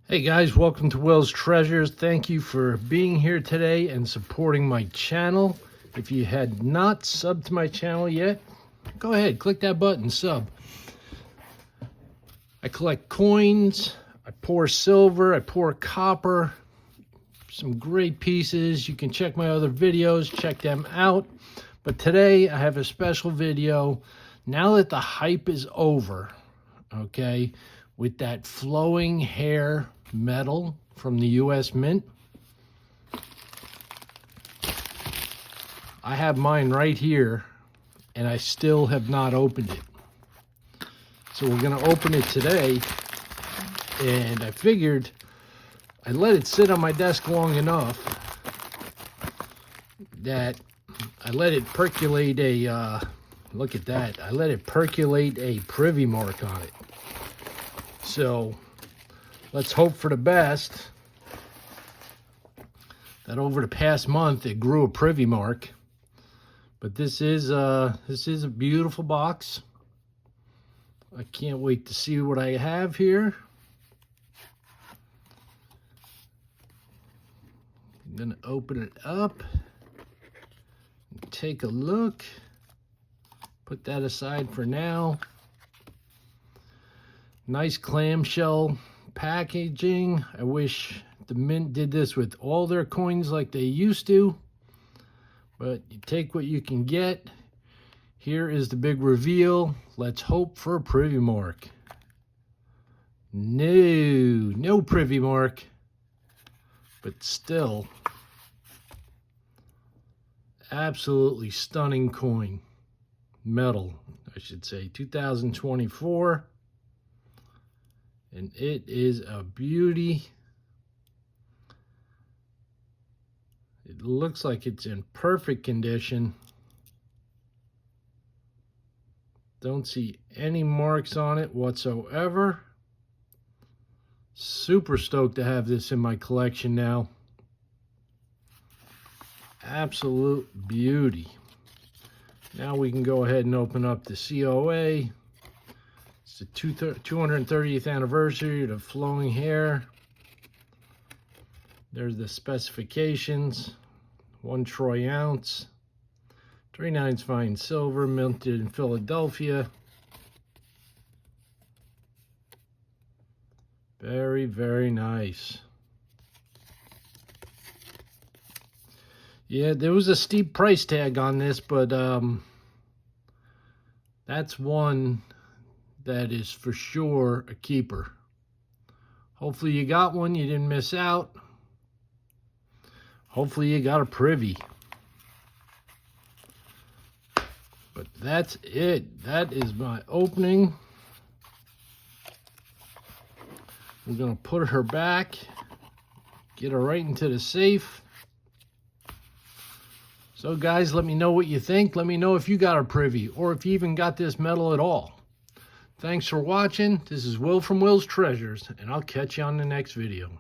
Hey guys, welcome to Will's Treasures. Thank you for being here today and supporting my channel. If you had not subbed to my channel yet, go ahead, click that button, sub. I collect coins, I pour silver, I pour copper, some great pieces. You can check my other videos, check them out. But today I have a special video. Now that the hype is over, okay, with that flowing hair metal from the US Mint. I have mine right here and I still have not opened it. So we're going to open it today, and I figured I let it sit on my desk long enough that I let it percolate a look at that. I let it percolate a privy mark on it. So let's hope for the best that over the past month it grew a privy mark. But this is a beautiful box. I can't wait to see what I have here. I'm gonna open it up and take a look. Put that aside for now. Nice clamshell packaging. I wish the Mint did this with all their coins like they used to, but you take what you can get. Here is the big reveal. Let's hope for a privy mark. No privy mark, but still absolutely stunning coin. Metal, I should say, 2024. And it is a beauty. It looks like it's in perfect condition. Don't see any marks on it whatsoever. Super stoked to have this in my collection now. Absolute beauty. Now we can go ahead and open up the COA. It's the 230th anniversary of the flowing hair. There's the specifications. 1 troy ounce. 3/9 fine silver, minted in Philadelphia. Very, very nice. Yeah, there was a steep price tag on this, but that's one that is for sure a keeper. Hopefully you got one, you didn't miss out. Hopefully you got a privy. But that's it. That is my opening. We're gonna put her back, get her right into the safe. So guys, let me know what you think. Let me know if you got a privy or if you even got this metal at all. Thanks for watching. This is Will from Will's Treasures, and I'll catch you on the next video.